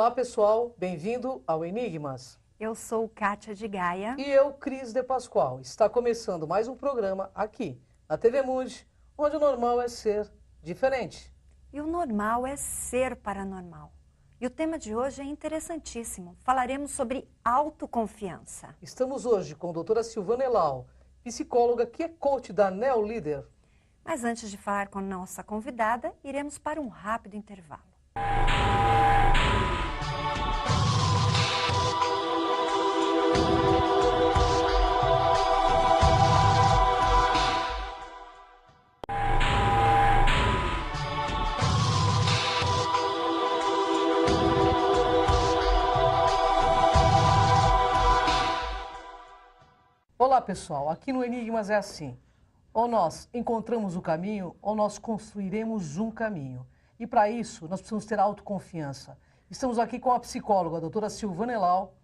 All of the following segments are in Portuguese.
Olá, pessoal. Bem-vindo ao Enigmas. Eu sou Kátia de Gaia. E eu, Cris de Pascoal. Está começando mais um programa aqui, na TV Mundi, onde o normal é ser diferente. E o normal é ser paranormal. E o tema de hoje é interessantíssimo. Falaremos sobre autoconfiança. Estamos hoje com a doutora Silvana Elau, psicóloga que é coach da Neolíder. Mas antes de falar com a nossa convidada, iremos para um rápido intervalo. Olá, pessoal. Aqui no Enigmas é assim. Ou nós encontramos o caminho, ou nós construiremos um caminho. E para isso, nós precisamos ter autoconfiança. Estamos aqui com a psicóloga, a doutora Silvana Elau,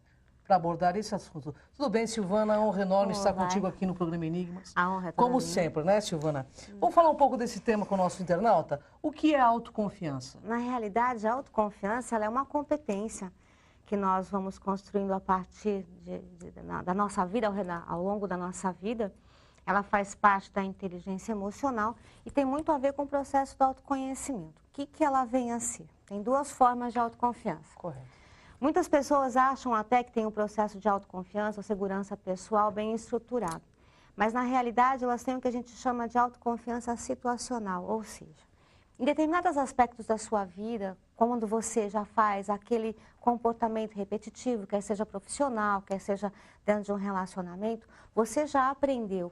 para abordar esse assunto. Tudo bem, Silvana? É uma honra enorme estar contigo aqui no programa Enigmas. A honra é toda Como minha. sempre, né, Silvana? Vamos falar um pouco desse tema com o nosso internauta? O que é autoconfiança? Na realidade, a autoconfiança ela é uma competência que nós vamos construindo a partir da nossa vida, ao longo da nossa vida. Ela faz parte da inteligência emocional e tem muito a ver com o processo do autoconhecimento. O que ela vem a ser? Tem duas formas de autoconfiança. Correto. Muitas pessoas acham até que tem um processo de autoconfiança, segurança pessoal bem estruturado. Mas, na realidade, elas têm o que a gente chama de autoconfiança situacional, ou seja, em determinados aspectos da sua vida, quando você já faz aquele comportamento repetitivo, quer seja profissional, quer seja dentro de um relacionamento, você já aprendeu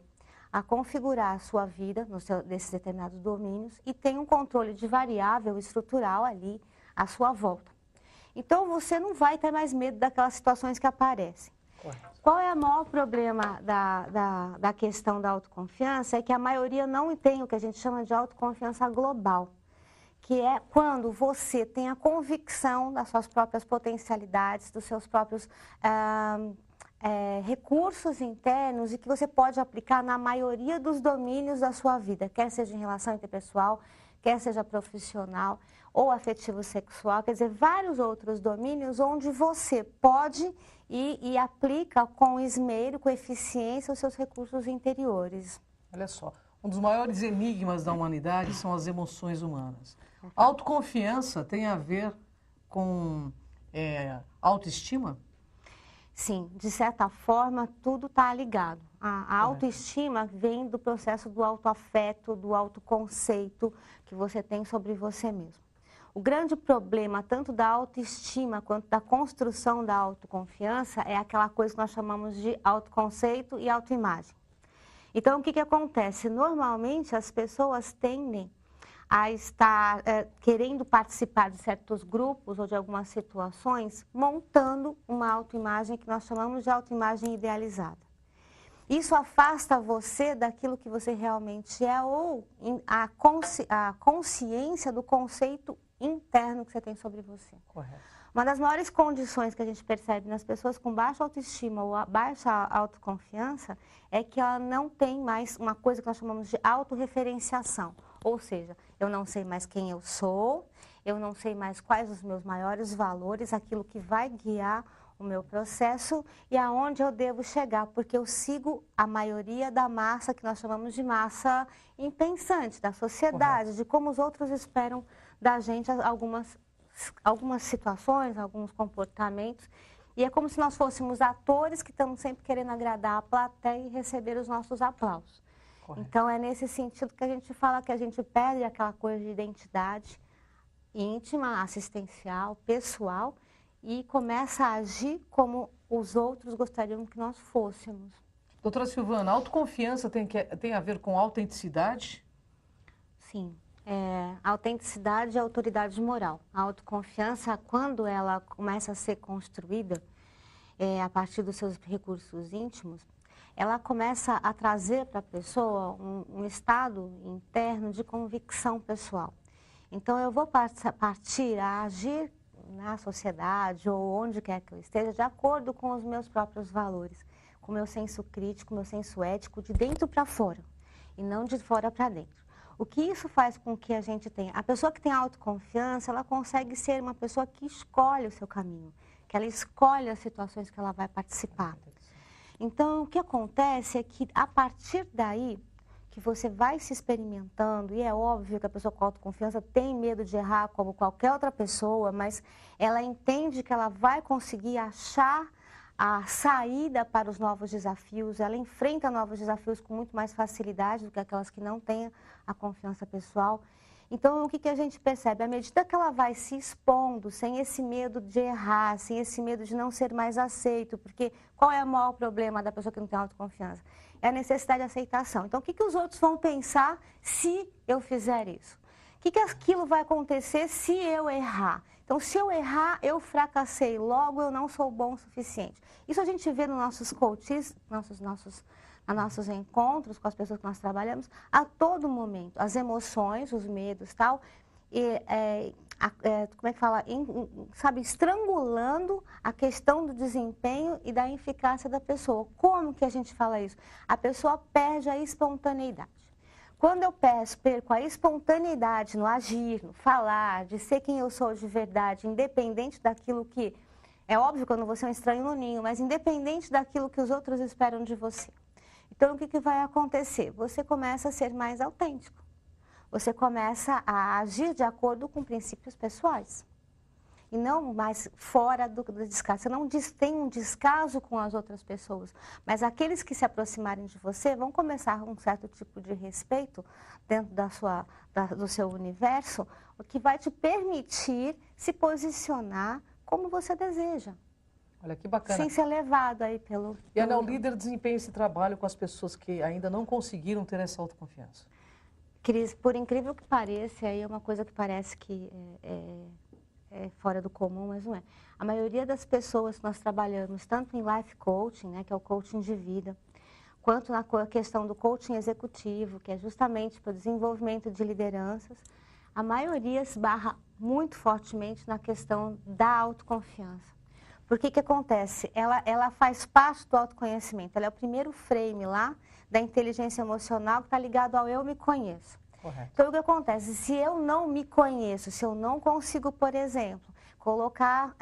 a configurar a sua vida nesses determinados domínios e tem um controle de variável estrutural ali à sua volta. Então, você não vai ter mais medo daquelas situações que aparecem. Correto. Qual é o maior problema da questão da autoconfiança? É que a maioria não tem o que a gente chama de autoconfiança global, que é quando você tem a convicção das suas próprias potencialidades, dos seus próprios recursos internos e que você pode aplicar na maioria dos domínios da sua vida, quer seja em relação interpessoal, quer seja profissional ou afetivo sexual, quer dizer, vários outros domínios onde você pode e aplica com esmero, com eficiência os seus recursos interiores. Olha só, um dos maiores enigmas da humanidade são as emoções humanas. A autoconfiança tem a ver com autoestima? Sim, de certa forma, tudo está ligado. A autoestima vem do processo do autoafeto, do autoconceito que você tem sobre você mesmo. O grande problema, tanto da autoestima quanto da construção da autoconfiança, é aquela coisa que nós chamamos de autoconceito e autoimagem. Então, o que acontece? Normalmente, as pessoas tendem a estar querendo participar de certos grupos ou de algumas situações, montando uma autoimagem que nós chamamos de autoimagem idealizada. Isso afasta você daquilo que você realmente é ou a consciência do conceito interno que você tem sobre você. Correto. Uma das maiores condições que a gente percebe nas pessoas com baixa autoestima ou baixa autoconfiança é que ela não tem mais uma coisa que nós chamamos de autorreferenciação. Ou seja, eu não sei mais quem eu sou, eu não sei mais quais os meus maiores valores, aquilo que vai guiar o meu processo e aonde eu devo chegar, porque eu sigo a maioria da massa que nós chamamos de massa impensante, da sociedade, Correto. de como os outros esperam da gente algumas situações, alguns comportamentos. E é como se nós fôssemos atores que estamos sempre querendo agradar a plateia e receber os nossos aplausos. Correto. Então, é nesse sentido que a gente fala que a gente perde aquela coisa de identidade íntima, assistencial, pessoal e começa a agir como os outros gostariam que nós fôssemos. Doutora Silvana, a autoconfiança tem a ver com autenticidade? Sim. A autenticidade e a autoridade moral. A autoconfiança, quando ela começa a ser construída a partir dos seus recursos íntimos, ela começa a trazer para a pessoa um estado interno de convicção pessoal. Então, eu vou partir a agir na sociedade ou onde quer que eu esteja de acordo com os meus próprios valores, com o meu senso crítico, meu senso ético, de dentro para fora e não de fora para dentro. O que isso faz com que a gente tenha? A pessoa que tem autoconfiança, ela consegue ser uma pessoa que escolhe o seu caminho, que ela escolhe as situações que ela vai participar. Então, o que acontece é que, a partir daí, que você vai se experimentando, e é óbvio que a pessoa com autoconfiança tem medo de errar como qualquer outra pessoa, mas ela entende que ela vai conseguir achar a saída para os novos desafios, ela enfrenta novos desafios com muito mais facilidade do que aquelas que não têm a confiança pessoal. Então, o que a gente percebe? À medida que ela vai se expondo, sem esse medo de errar, sem esse medo de não ser mais aceito, porque qual é o maior problema da pessoa que não tem autoconfiança? É a necessidade de aceitação. Então, o que os outros vão pensar se eu fizer isso? O que aquilo vai acontecer se eu errar? Então, se eu errar, eu fracassei, logo eu não sou bom o suficiente. Isso a gente vê nos nossos coaches, nossos encontros com as pessoas que nós trabalhamos, a todo momento. As emoções, os medos e tal, como é que fala? Sabe, estrangulando a questão do desempenho e da eficácia da pessoa. Como que a gente fala isso? A pessoa perde a espontaneidade. Quando eu perco a espontaneidade no agir, no falar, de ser quem eu sou de verdade, independente daquilo que... É óbvio que eu não vou ser um estranho no ninho, mas independente daquilo que os outros esperam de você. Então, o que vai acontecer? Você começa a ser mais autêntico. Você começa a agir de acordo com princípios pessoais. E não mais fora do descaso. Você não tem um descaso com as outras pessoas. Mas aqueles que se aproximarem de você vão começar um certo tipo de respeito dentro do seu universo, o que vai te permitir se posicionar como você deseja. Olha que bacana. Sem ser levado aí pelo... E a Neolíder desempenha esse trabalho com as pessoas que ainda não conseguiram ter essa autoconfiança. Cris, por incrível que pareça, aí é uma coisa que parece que é fora do comum, mas não é. A maioria das pessoas que nós trabalhamos, tanto em life coaching, né, que é o coaching de vida, quanto na questão do coaching executivo, que é justamente para o desenvolvimento de lideranças, a maioria esbarra muito fortemente na questão da autoconfiança. Porque que acontece? Ela faz parte do autoconhecimento, ela é o primeiro frame lá da inteligência emocional que está ligado ao eu me conheço. Correto. Então, o que acontece? Se eu não me conheço, se eu não consigo, por exemplo, colocar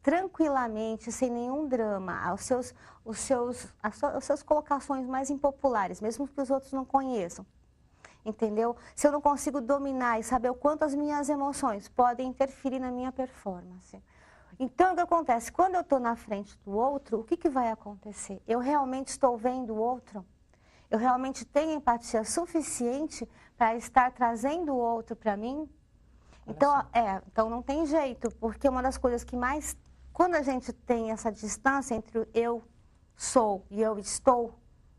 tranquilamente, sem nenhum drama, as suas colocações mais impopulares, mesmo que os outros não conheçam, entendeu? Se eu não consigo dominar e saber o quanto as minhas emoções podem interferir na minha performance. Então, o que acontece? Quando eu estou na frente do outro, o que vai acontecer? Eu realmente estou vendo o outro? Eu realmente tenho empatia suficiente para estar trazendo o outro para mim? Então, então, não tem jeito, porque uma das coisas que mais... Quando a gente tem essa distância entre o eu sou e eu estou,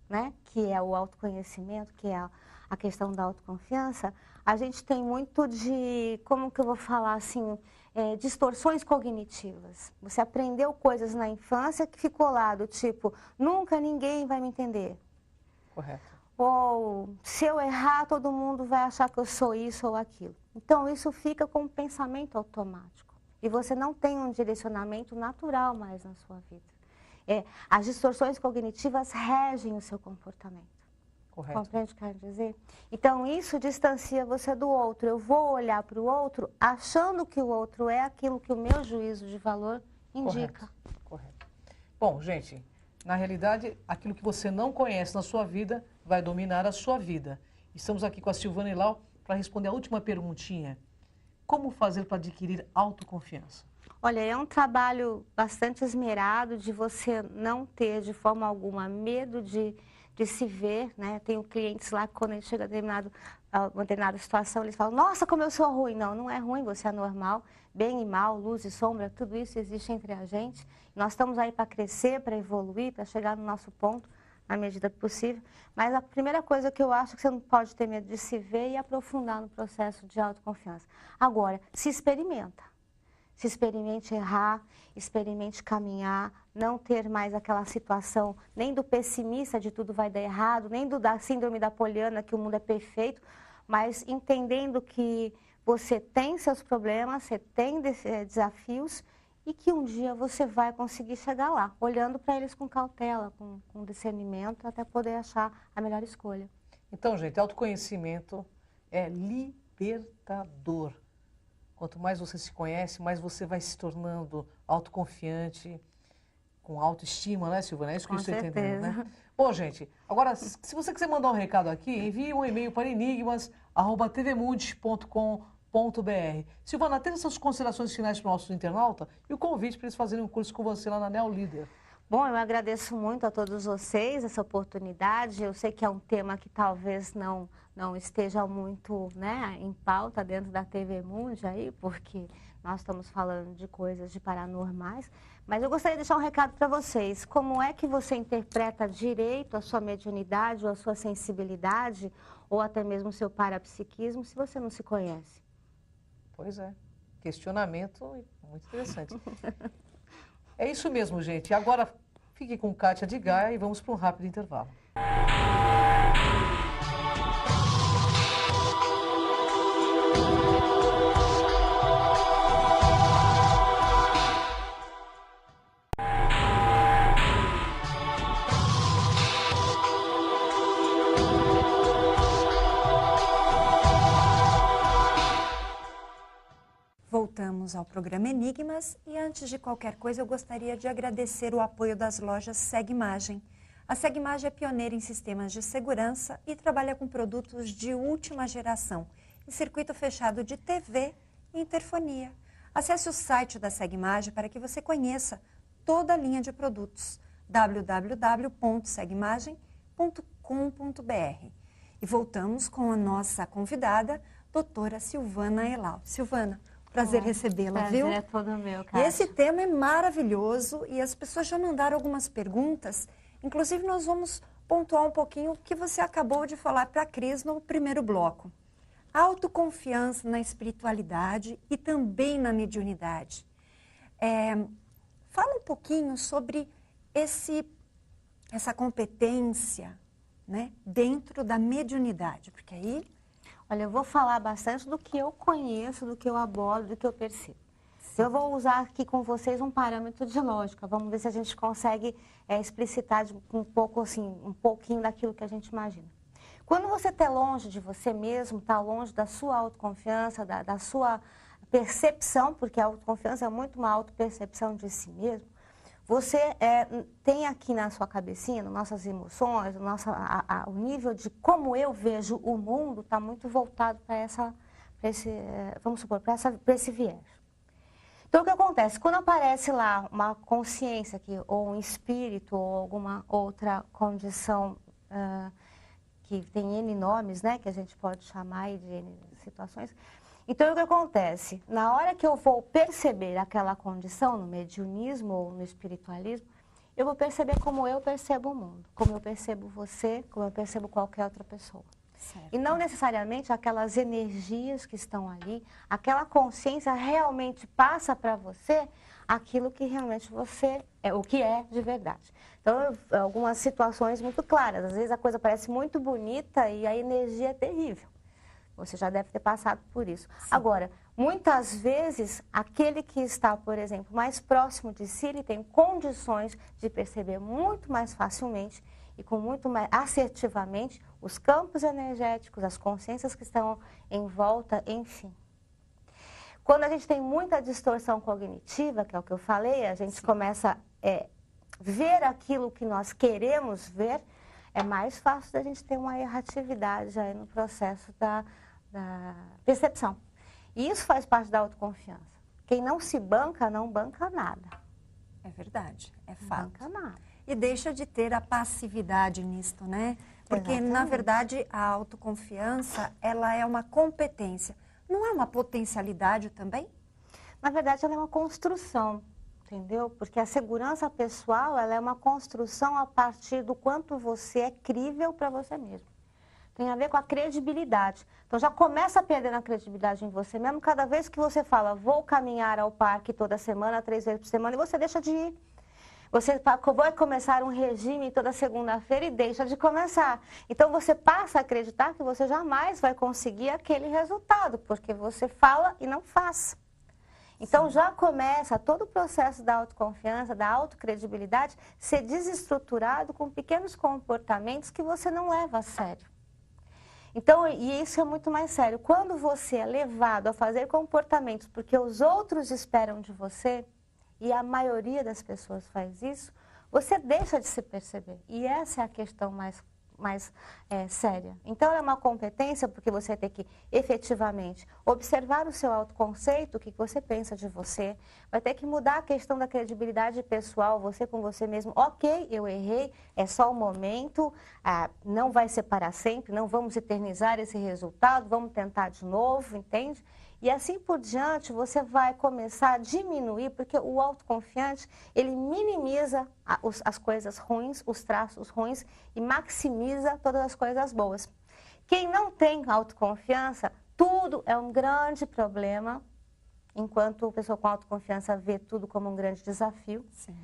né? Que é o autoconhecimento, que é a questão da autoconfiança, a gente tem muito de... Como que eu vou falar assim... distorções cognitivas. Você aprendeu coisas na infância que ficou lá do tipo, nunca ninguém vai me entender. Correto. Ou, se eu errar, todo mundo vai achar que eu sou isso ou aquilo. Então, isso fica com um pensamento automático. E você não tem um direcionamento natural mais na sua vida. As distorções cognitivas regem o seu comportamento. Correto. Compreende o que eu quero dizer? Então, isso distancia você do outro. Eu vou olhar para o outro achando que o outro é aquilo que o meu juízo de valor indica. Correto. Bom, gente, na realidade, aquilo que você não conhece na sua vida vai dominar a sua vida. Estamos aqui com a Silvana Ilau para responder a última perguntinha. Como fazer para adquirir autoconfiança? Olha, é um trabalho bastante esmerado de você não ter, de forma alguma, medo de se ver, né? Tenho clientes lá que quando a gente chega a uma determinada situação, eles falam, nossa, como eu sou ruim. Não, não é ruim, você é normal. Bem e mal, luz e sombra, tudo isso existe entre a gente. Nós estamos aí para crescer, para evoluir, para chegar no nosso ponto, na medida possível. Mas a primeira coisa que eu acho que você não pode ter medo de se ver e aprofundar no processo de autoconfiança. Agora, se experimenta. Se experimente errar, experimente caminhar, não ter mais aquela situação nem do pessimista de tudo vai dar errado, nem da síndrome da Poliana que o mundo é perfeito, mas entendendo que você tem seus problemas, você tem desafios e que um dia você vai conseguir chegar lá, olhando para eles com cautela, com discernimento, até poder achar a melhor escolha. Então, gente, autoconhecimento É libertador. Quanto mais você se conhece, mais você vai se tornando autoconfiante, com autoestima, né, Silvana? É isso que eu estou entendendo, né? Bom, gente, agora, se você quiser mandar um recado aqui, envie um e-mail para enigmas@tvmundi.com.br. Silvana, tenha suas considerações finais para o nosso internauta e o convite para eles fazerem um curso com você lá na Neolíder. Bom, eu agradeço muito a todos vocês essa oportunidade. Eu sei que é um tema que talvez não esteja muito, né, em pauta dentro da TV Mundi aí, porque nós estamos falando de coisas de paranormais. Mas eu gostaria de deixar um recado para vocês. Como é que você interpreta direito a sua mediunidade ou a sua sensibilidade ou até mesmo o seu parapsiquismo se você não se conhece? Pois é, questionamento muito interessante. É isso mesmo, gente. Agora fique com Kátia de Gaia e vamos para um rápido intervalo. Voltamos ao programa Enigmas e antes de qualquer coisa eu gostaria de agradecer o apoio das lojas Segmagem. A Segmagem é pioneira em sistemas de segurança e trabalha com produtos de última geração e circuito fechado de TV e interfonia. Acesse o site da Segmagem para que você conheça toda a linha de produtos www.segmagem.com.br. E voltamos com a nossa convidada, doutora Silvana Elau. Silvana, prazer recebê-la, viu? Prazer é todo meu, Kátia. E esse tema é maravilhoso e as pessoas já mandaram algumas perguntas. Inclusive, nós vamos pontuar um pouquinho o que você acabou de falar para a Cris no primeiro bloco. Autoconfiança na espiritualidade e também na mediunidade. Fala um pouquinho sobre essa competência, né, dentro da mediunidade, porque aí... Olha, eu vou falar bastante do que eu conheço, do que eu abordo, do que eu percebo. Eu vou usar aqui com vocês um parâmetro de lógica. Vamos ver se a gente consegue explicitar um pouquinho daquilo que a gente imagina. Quando você está longe de você mesmo, está longe da sua autoconfiança, da sua percepção, porque a autoconfiança é muito uma autopercepção de si mesmo, você tem aqui na sua cabecinha, nas nossas emoções, o nível de como eu vejo o mundo está muito voltado para esse viés. Então, o que acontece? Quando aparece lá uma consciência ou um espírito ou alguma outra condição que tem N nomes, né, que a gente pode chamar aí de N situações. Então, o que acontece? Na hora que eu vou perceber aquela condição no mediunismo ou no espiritualismo, eu vou perceber como eu percebo o mundo, como eu percebo você, como eu percebo qualquer outra pessoa. Certo. E não necessariamente aquelas energias que estão ali, aquela consciência realmente passa para você aquilo que realmente você é, o que é de verdade. Então, algumas situações muito claras. Às vezes a coisa parece muito bonita e a energia é terrível. Você já deve ter passado por isso. Sim. Agora, muitas vezes, aquele que está, por exemplo, mais próximo de si, ele tem condições de perceber muito mais facilmente e com muito mais assertivamente os campos energéticos, as consciências que estão em volta, enfim. Quando a gente tem muita distorção cognitiva, que é o que eu falei, a gente começa a ver aquilo que nós queremos ver, é mais fácil da gente ter uma erratividade aí no processo da percepção. E isso faz parte da autoconfiança. Quem não se banca, não banca nada. É verdade, é fato. Não banca nada. E deixa de ter a passividade nisto, né? Porque, exatamente, na verdade, a autoconfiança, ela é uma competência. Não é uma potencialidade também? Na verdade, ela é uma construção, entendeu? Porque a segurança pessoal, ela é uma construção a partir do quanto você é crível para você mesmo. Tem a ver com a credibilidade. Então, já começa perdendo a credibilidade em você mesmo cada vez que você fala, vou caminhar ao parque toda semana, 3 vezes por semana, e você deixa de ir. Você vai começar um regime toda segunda-feira e deixa de começar. Então, você passa a acreditar que você jamais vai conseguir aquele resultado, porque você fala e não faz. Então, já começa todo o processo da autoconfiança, da autocredibilidade, ser desestruturado com pequenos comportamentos que você não leva a sério. Então, e isso é muito mais sério. Quando você é levado a fazer comportamentos porque os outros esperam de você, e a maioria das pessoas faz isso, você deixa de se perceber. E essa é a questão mais séria. Então, é uma competência porque você tem que efetivamente observar o seu autoconceito, o que você pensa de você, vai ter que mudar a questão da credibilidade pessoal, você com você mesmo. Ok, eu errei, é só um momento, não vai ser para sempre, não vamos eternizar esse resultado, vamos tentar de novo, entende? E assim por diante, você vai começar a diminuir, porque o autoconfiante, ele minimiza as coisas ruins, os traços ruins, e maximiza todas as coisas boas. Quem não tem autoconfiança, tudo é um grande problema, enquanto a pessoa com autoconfiança vê tudo como um grande desafio. Sim.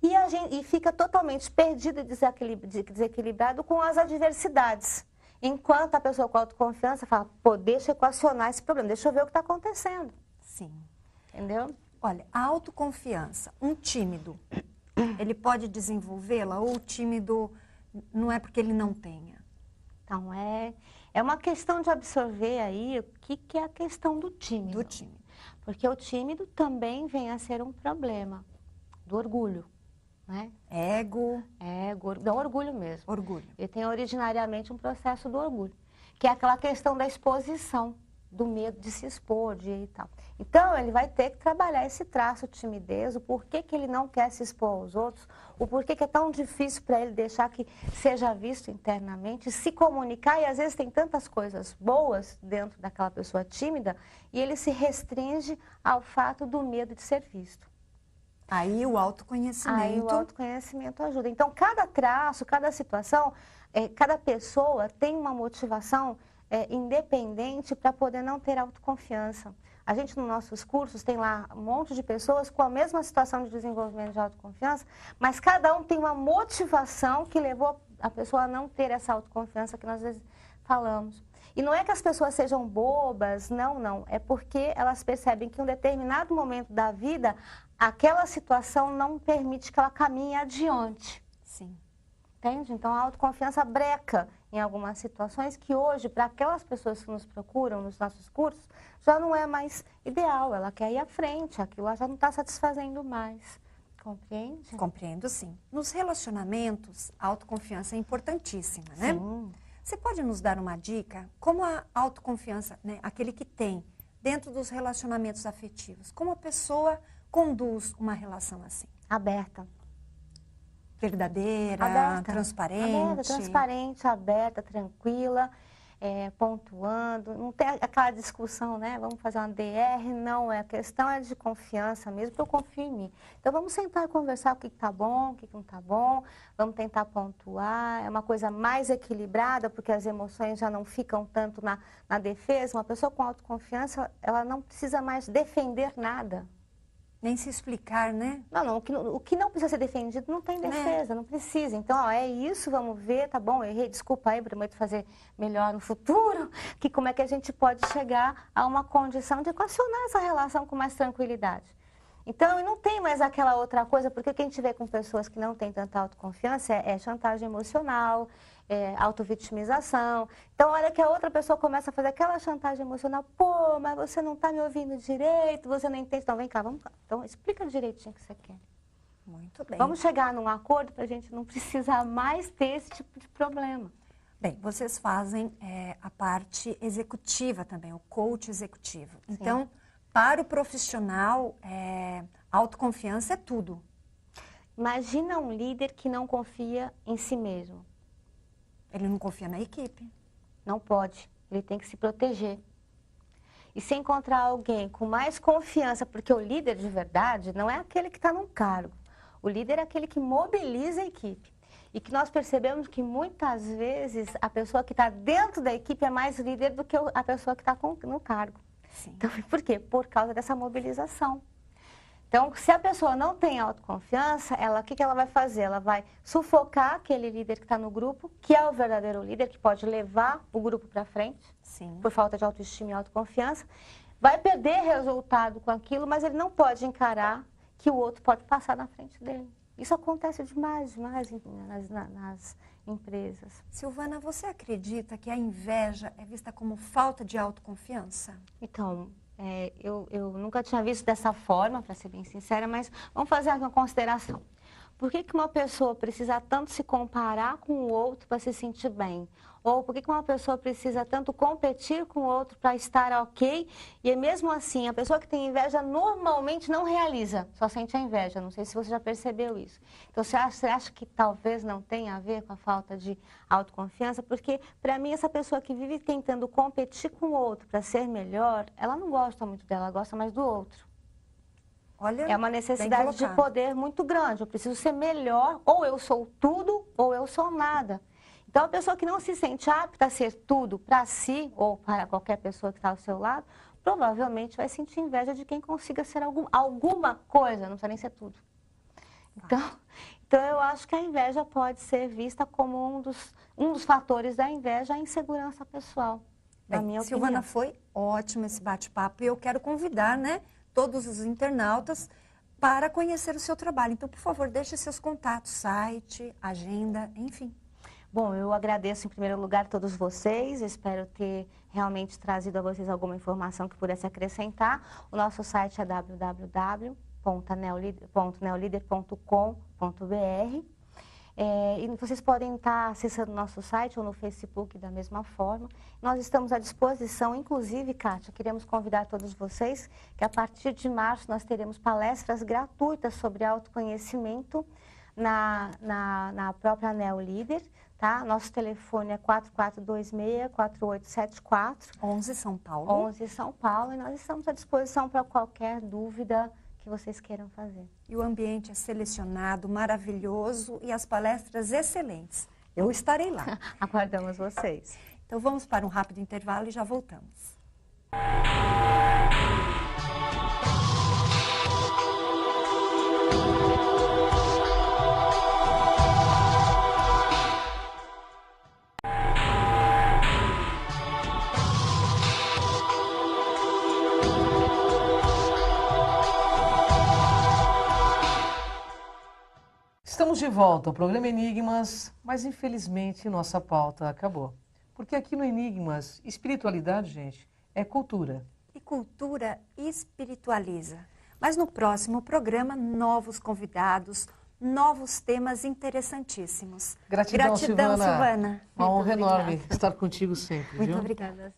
E fica totalmente perdido e desequilibrado com as adversidades. Enquanto a pessoa com autoconfiança fala, pô, deixa eu equacionar esse problema, deixa eu ver o que está acontecendo. Sim. Entendeu? Olha, a autoconfiança, um tímido, ele pode desenvolvê-la ou o tímido não é porque ele não tenha? Então, é uma questão de absorver aí o que é a questão do tímido. Do tímido. Porque o tímido também vem a ser um problema do orgulho, né? Ego. Não, orgulho mesmo. Orgulho. Ele tem originariamente um processo do orgulho, que é aquela questão da exposição, do medo de se expor, e tal. Então, ele vai ter que trabalhar esse traço, timidez, o porquê que ele não quer se expor aos outros, o porquê que é tão difícil para ele deixar que seja visto internamente, se comunicar, e às vezes tem tantas coisas boas dentro daquela pessoa tímida, e ele se restringe ao fato do medo de ser visto. Aí o autoconhecimento. Aí o autoconhecimento ajuda. Então, cada traço, cada situação, cada pessoa tem uma motivação independente para poder não ter autoconfiança. A gente, nos nossos cursos, tem lá um monte de pessoas com a mesma situação de desenvolvimento de autoconfiança, mas cada um tem uma motivação que levou a pessoa a não ter essa autoconfiança que nós às vezes falamos. E não é que as pessoas sejam bobas, não. É porque elas percebem que em um determinado momento da vida, aquela situação não permite que ela caminhe adiante. Sim. Entende? Então, a autoconfiança breca em algumas situações que hoje, para aquelas pessoas que nos procuram nos nossos cursos, já não é mais ideal. Ela quer ir à frente, aquilo já não está satisfazendo mais. Compreende? Compreendo, sim. Nos relacionamentos, a autoconfiança é importantíssima, né? Sim. Você pode nos dar uma dica? Como a autoconfiança, né, aquele que tem dentro dos relacionamentos afetivos, como a pessoa conduz uma relação assim? Aberta. Verdadeira, Aberta. transparente. Aberta, tranquila, pontuando. Não tem aquela discussão, né? Vamos fazer uma DR, não. A questão é de confiança mesmo, porque eu confio em mim. Então, vamos sentar e conversar o que está bom, o que não está bom. Vamos tentar pontuar. É uma coisa mais equilibrada, porque as emoções já não ficam tanto na defesa. Uma pessoa com autoconfiança, ela não precisa mais defender nada. Nem se explicar, né? Não, o que não precisa ser defendido não tem defesa, não precisa. Então, é isso, vamos ver, tá bom, errei, desculpa aí, prometo fazer melhor no futuro, que como é que a gente pode chegar a uma condição de equacionar essa relação com mais tranquilidade. Então, e não tem mais aquela outra coisa, porque o que a gente vê com pessoas que não têm tanta autoconfiança é chantagem emocional, autovitimização. Então, olha que a outra pessoa começa a fazer aquela chantagem emocional. Pô, mas você não está me ouvindo direito, você não entende. Então, vem cá, vamos lá. Então, explica direitinho o que você quer. Muito bem. Vamos chegar num acordo para a gente não precisar mais ter esse tipo de problema. Bem, vocês fazem a parte executiva também, o coach executivo. Sim. Então, para o profissional, autoconfiança é tudo. Imagina um líder que não confia em si mesmo. Ele não confia na equipe. Não pode. Ele tem que se proteger. E se encontrar alguém com mais confiança, porque o líder de verdade não é aquele que está num cargo. O líder é aquele que mobiliza a equipe. E que nós percebemos que muitas vezes a pessoa que está dentro da equipe é mais líder do que a pessoa que está no cargo. Sim. Então, por quê? Por causa dessa mobilização. Então, se a pessoa não tem autoconfiança, o que ela vai fazer? Ela vai sufocar aquele líder que está no grupo, que é o verdadeiro líder, que pode levar o grupo para frente, sim, por falta de autoestima e autoconfiança. Vai perder resultado com aquilo, mas ele não pode encarar que o outro pode passar na frente dele. Isso acontece demais nas empresas. Silvana, você acredita que a inveja é vista como falta de autoconfiança? Então, eu nunca tinha visto dessa forma, para ser bem sincera, mas vamos fazer uma consideração. Por que uma pessoa precisa tanto se comparar com o outro para se sentir bem? Ou por que uma pessoa precisa tanto competir com o outro para estar ok? E mesmo assim, a pessoa que tem inveja normalmente não realiza, só sente a inveja. Não sei se você já percebeu isso. Então, você acha que talvez não tenha a ver com a falta de autoconfiança? Porque, para mim, essa pessoa que vive tentando competir com o outro para ser melhor, ela não gosta muito dela, ela gosta mais do outro. Olha, é uma necessidade de poder muito grande. Eu preciso ser melhor, ou eu sou tudo, ou eu sou nada. Então, a pessoa que não se sente apta a ser tudo para si, ou para qualquer pessoa que está ao seu lado, provavelmente vai sentir inveja de quem consiga ser alguma coisa, não precisa nem ser tudo. Então, eu acho que a inveja pode ser vista como um dos fatores da inveja, a insegurança pessoal, na minha opinião. Silvana, foi ótimo esse bate-papo e eu quero convidar, né, todos os internautas para conhecer o seu trabalho. Então, por favor, deixe seus contatos, site, agenda, enfim. Bom, eu agradeço em primeiro lugar a todos vocês, espero ter realmente trazido a vocês alguma informação que pudesse acrescentar. O nosso site é www.neolider.com.br e vocês podem estar acessando o nosso site ou no Facebook da mesma forma. Nós estamos à disposição, inclusive, Kátia, queremos convidar todos vocês que a partir de março nós teremos palestras gratuitas sobre autoconhecimento na própria Neolider. Tá? Nosso telefone é 4426-4874. 11 São Paulo. 11 São Paulo. E nós estamos à disposição para qualquer dúvida que vocês queiram fazer. E o ambiente é selecionado, maravilhoso e as palestras excelentes. Eu estarei lá. Aguardamos vocês. Então vamos para um rápido intervalo e já voltamos. Estamos de volta ao programa Enigmas, mas infelizmente nossa pauta acabou. Porque aqui no Enigmas, espiritualidade, gente, é cultura. E cultura espiritualiza. Mas no próximo programa, novos convidados, novos temas interessantíssimos. Gratidão, Silvana. Silvana. Uma honra enorme estar contigo sempre. Muito viu? obrigada.